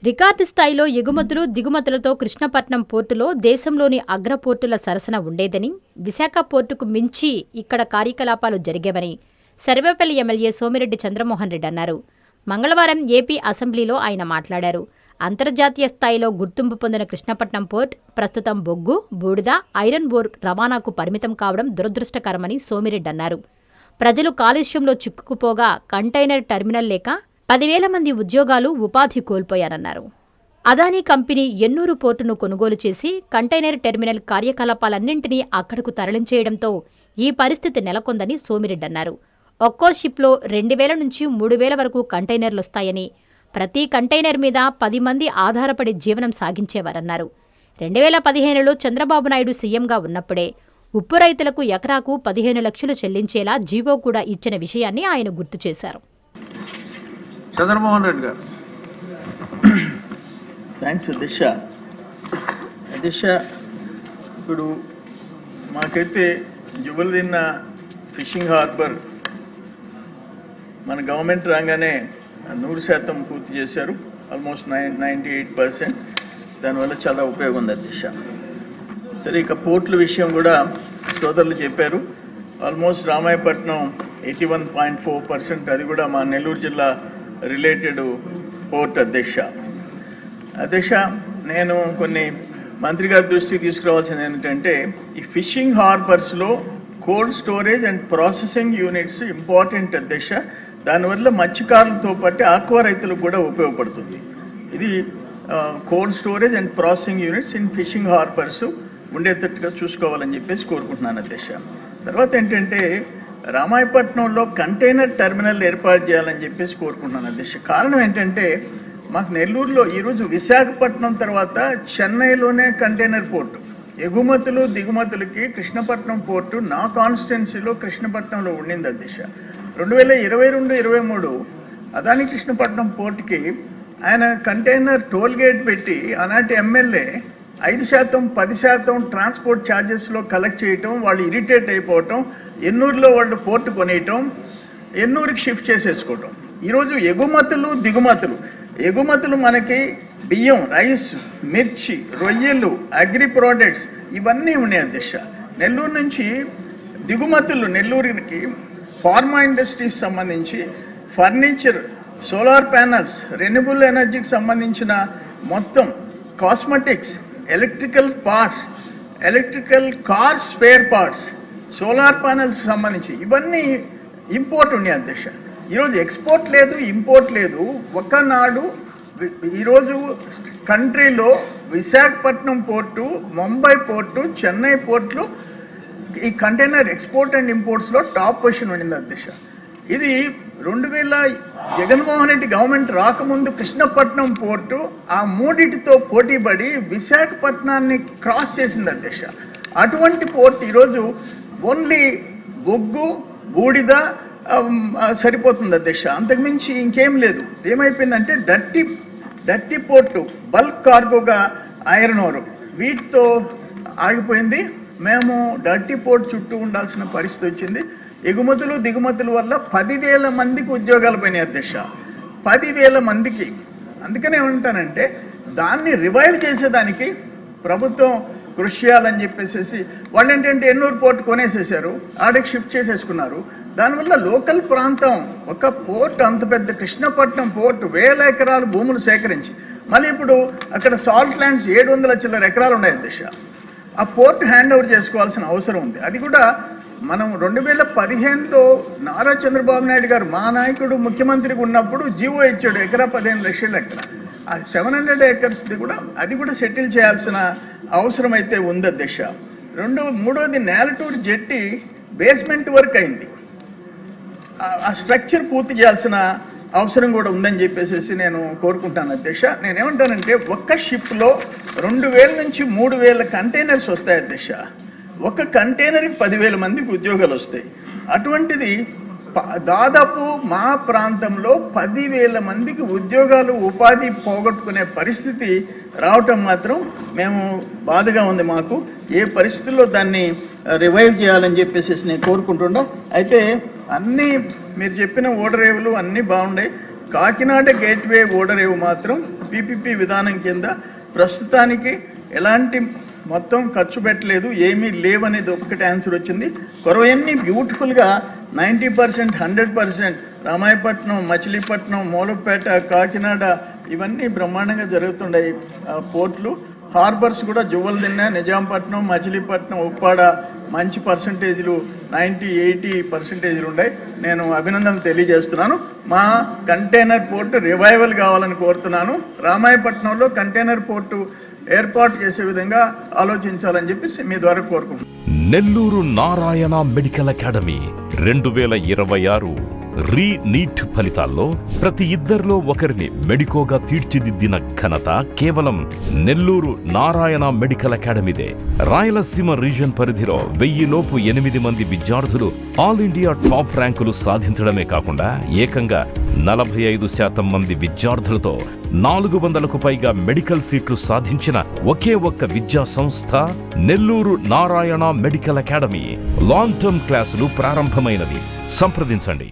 Record స్థాయిలో ఎగుమతులు దిగుమతులతో కృష్ణపట్నం పోర్టులో దేశంలోని అగ్ర పోర్టుల సరసన ఉండేదని, విశాఖ పోర్టుకు మించి ఇక్కడ కార్యకలాపాలు జరిగేవని సర్వేపల్లి ఎమ్మెల్యే సోమిరెడ్డి చంద్రమోహన్ రెడ్డి అన్నారు. మంగళవారం ఏపీ అసెంబ్లీలో ఆయన మాట్లాడారు. అంతర్జాతీయ స్థాయిలో గుర్తింపు పొందిన కృష్ణపట్నం పోర్ట్ ప్రస్తుతం బొగ్గు, బూడిద, ఐరన్ ఓర్ రవాణాకు పరిమితం కావడం దురదృష్టకరమని సోమిరెడ్డి అన్నారు. ప్రజలు కాలుష్యంలో చిక్కుకుపోగా కంటైనర్ టెర్మినల్ లేక 10,000 మంది ఉద్యోగాలు, ఉపాధి కోల్పోయారన్నారు. అదానీ కంపెనీ ఎన్నూరు పోర్టును కొనుగోలు చేసి కంటైనర్ టెర్మినల్ కార్యకలాపాలన్నింటినీ అక్కడకు తరలించేయడంతో ఈ పరిస్థితి నెలకొందని సోమిరెడ్డి అన్నారు. ఒక్కో షిప్లో 2,000 నుంచి 3,000 వరకు కంటైనర్లొస్తాయని, ప్రతి కంటైనర్ మీద 10 మంది ఆధారపడి జీవనం సాగించేవారన్నారు. 2015లో చంద్రబాబు నాయుడు సీఎంగా ఉన్నప్పుడే ఉప్పు రైతులకు ఎకరాకు 15 లక్షలు చెల్లించేలా జీవో కూడా ఇచ్చిన విషయాన్ని ఆయన గుర్తు చేశారు. చంద్రమోహన్ రెడ్డి గారు. థ్యాంక్స్ దిశ. ఇప్పుడు మాకైతే జుబుల్దిన్న ఫిషింగ్ హార్బర్ మన గవర్నమెంట్ రాగానే 100% పూర్తి చేశారు. ఆల్మోస్ట్ 98%. దానివల్ల చాలా ఉపయోగం ఉంది దిశ. సరే, ఇక పోర్టుల విషయం కూడా సోదరులు చెప్పారు. ఆల్మోస్ట్ రామాయపట్నం 81.4%, అది కూడా మా నెల్లూరు జిల్లా రిలేటెడ్ పోర్ట్. అధ్యక్ష, నేను కొన్ని మంత్రి గారి దృష్టికి తీసుకురావాల్సింది ఏంటంటే, ఈ ఫిషింగ్ హార్బర్స్లో cold storage and processing units important అధ్యక్ష. దానివల్ల మత్స్యకారులతో పాటు ఆక్వా రైతులకు కూడా ఉపయోగపడుతుంది. ఇది cold storage and processing units in fishing harbours ఉండేటట్టుగా చూసుకోవాలని చెప్పేసి కోరుకుంటున్నాను అధ్యక్ష. తర్వాత ఏంటంటే, రామాయపట్నంలో కంటైనర్ టెర్మినల్ ఏర్పాటు చేయాలని చెప్పేసి కోరుకుంటున్నాను అధ్యక్ష. కారణం ఏంటంటే, మాకు నెల్లూరులో ఈరోజు విశాఖపట్నం తర్వాత చెన్నైలోనే కంటైనర్ పోర్టు, ఎగుమతులు దిగుమతులకి కృష్ణపట్నం పోర్టు నా కాన్స్టిట్యున్సీలో కృష్ణపట్నంలో ఉండింది అధ్యక్ష. 2022-23 అదాని కృష్ణపట్నం పోర్టుకి ఆయన కంటైనర్ టోల్ గేట్ పెట్టి ఆనాటి ఎమ్మెల్యే 5%, 10% ట్రాన్స్పోర్ట్ ఛార్జెస్లో కలెక్ట్ చేయటం, వాళ్ళు ఇరిటేట్ అయిపోవటం, ఎన్నూరులో వాళ్ళు పోర్టు కొనేయటం, ఎన్నూరుకి షిఫ్ట్ చేసేసుకోవటం. ఈరోజు ఎగుమతులు మనకి బియ్యం, రైస్, మిర్చి, రొయ్యలు, అగ్రి ప్రోడక్ట్స్ ఇవన్నీ ఉన్నాయి అధ్యక్ష. నెల్లూరు నుంచి దిగుమతులు, నెల్లూరుకి ఫార్మా ఇండస్ట్రీస్ సంబంధించి ఫర్నిచర్, సోలార్ ప్యానల్స్, రెన్యూబుల్ ఎనర్జీకి సంబంధించిన మొత్తం cosmetics, electrical parts, electrical car spare parts, solar panels సంబంధించి ఇవన్నీ ఇంపోర్ట్ ఉన్నాయి అధ్యక్ష. ఈరోజు ఎక్స్పోర్ట్ లేదు, ఇంపోర్ట్ లేదు. ఒకనాడు ఈరోజు కంట్రీలో విశాఖపట్నం పోర్టు, ముంబై పోర్టు, చెన్నై పోర్టులు ఈ కంటైనర్ ఎక్స్పోర్ట్ అండ్ ఇంపోర్ట్స్లో టాప్ పొజిషన్ ఉండింది అధ్యక్ష. ఇది 2000 జగన్మోహన్ రెడ్డి గవర్నమెంట్ రాకముందు కృష్ణపట్నం పోర్టు ఆ మూడిటితో పోటీపడి విశాఖపట్నాన్ని క్రాస్ చేసింది అధ్యక్ష. అటువంటి పోర్ట్ ఈరోజు ఓన్లీ బొగ్గు, బూడిద సరిపోతుంది అధ్యక్ష, అంతకుమించి ఇంకేం లేదు. ఏమైపోయిందంటే డర్టీ పోర్టు, బల్క్ కార్గోగా ఐరన్ ఓర్, వీటితో ఆగిపోయింది. మేము డర్టీ పోర్ట్ చుట్టూ ఉండాల్సిన పరిస్థితి వచ్చింది. ఎగుమతులు దిగుమతుల వల్ల 10,000 మందికి ఉద్యోగాలు పోయినాయి అధ్యక్ష, 10,000 మందికి. అందుకనే ఏమంటానంటే, దాన్ని రివైవ్ చేసేదానికి ప్రభుత్వం కృషి చేయాలని చెప్పేసి వాళ్ళు ఏంటంటే ఎన్నూరు పోర్టు కొనేసేసారు, ఆడికి షిఫ్ట్ చేసేసుకున్నారు. దానివల్ల లోకల్ ప్రాంతం, ఒక పోర్ట్ అంత పెద్ద కృష్ణపట్నం పోర్టు 1000 ఎకరాలు భూములు సేకరించి, మళ్ళీ ఇప్పుడు అక్కడ సాల్ట్ ల్యాండ్స్ 700 చిల్లర ఎకరాలు ఉన్నాయి అధ్యక్ష. ఆ పోర్ట్ హ్యాండ్ ఓవర్ చేసుకోవాల్సిన అవసరం ఉంది. అది కూడా మనం 2015లో నారా చంద్రబాబు నాయుడు గారు, మా నాయకుడు ముఖ్యమంత్రిగా ఉన్నప్పుడు జీవో ఇచ్చాడు, ఎకరా 15 లక్షల ఎకరా. ఆ 700 ఏకర్స్ది కూడా అది కూడా సెటిల్ చేయాల్సిన అవసరం అయితే ఉంది అధ్యక్ష. మూడోది నేలటూరు జెట్టి బేస్మెంట్ వర్క్ అయింది, ఆ స్ట్రక్చర్ పూర్తి చేయాల్సిన అవసరం కూడా ఉందని చెప్పేసి నేను కోరుకుంటాను అధ్యక్ష. నేనేమంటానంటే, ఒక్క షిప్లో 2,000 నుంచి 3,000 కంటైనర్స్ వస్తాయి అధ్యక్ష. ఒక కంటైనర్కి 10,000 మందికి ఉద్యోగాలు వస్తాయి. అటువంటిది దాదాపు మా ప్రాంతంలో 10,000 మందికి ఉద్యోగాలు, ఉపాధి పోగొట్టుకునే పరిస్థితి రావటం మాత్రం మేము బాధగా ఉంది. మాకు ఏ పరిస్థితుల్లో దాన్ని రివైవ్ చేయాలని చెప్పేసి నేను కోరుకుంటున్నా. అయితే అన్నీ మీరు చెప్పిన ఓడరేవులు అన్నీ బాగున్నాయి. కాకినాడ గేట్వే ఓడరేవు మాత్రం పీపీపీ విధానం కింద ప్రస్తుతానికి ఎలాంటి మొత్తం ఖర్చు పెట్టలేదు, ఏమీ లేవనేది ఒక్కటి ఆన్సర్ వచ్చింది. కొరవన్నీ బ్యూటిఫుల్గా 90%, 100% రామాయపట్నం, మచిలీపట్నం, మూలపేట, కాకినాడ ఇవన్నీ బ్రహ్మాండంగా జరుగుతుంటాయి. పోర్ట్లు, హార్బర్స్ కూడా జువ్వలదిన్నె, నిజాంపట్నం, మచిలీపట్నం, ఉప్పాడ మంచి పర్సంటేజ్లు 90-80% ఉన్నాయి. నేను అభినందనలు తెలియజేస్తున్నాను. మా కంటైనర్ పోర్టు రివైవల్ కావాలని కోరుతున్నాను. రామాయపట్నంలో కంటైనర్ పోర్టు ఏర్పాటు చేసే విధంగా ఆలోచించాలని చెప్పి మీ ద్వారా కోరుకుంటున్నాను. Nellore Narayana medical academy 2026 NEET ఫలితాల్లో ప్రతి ఇద్దరిలో ఒకరిని మెడికోగా తీర్చిదిద్దిన ఘనత కేవలం నెల్లూరు నారాయణ మెడికల్ అకాడమీదే. రాయలసీమ రీజన్ పరిధిలో 1000 లోపు 8 మంది విద్యార్థులు ఆల్ ఇండియా టాప్ ర్యాంకులు సాధించడమే కాకుండా ఏకంగా 45% మంది విద్యార్థులతో 400కు పైగా మెడికల్ సీట్లు సాధించిన ఒకే ఒక్క విద్యా సంస్థ Nellore Narayana medical academy. Long term క్లాసులు ప్రారంభమైనవి. సంప్రదించండి.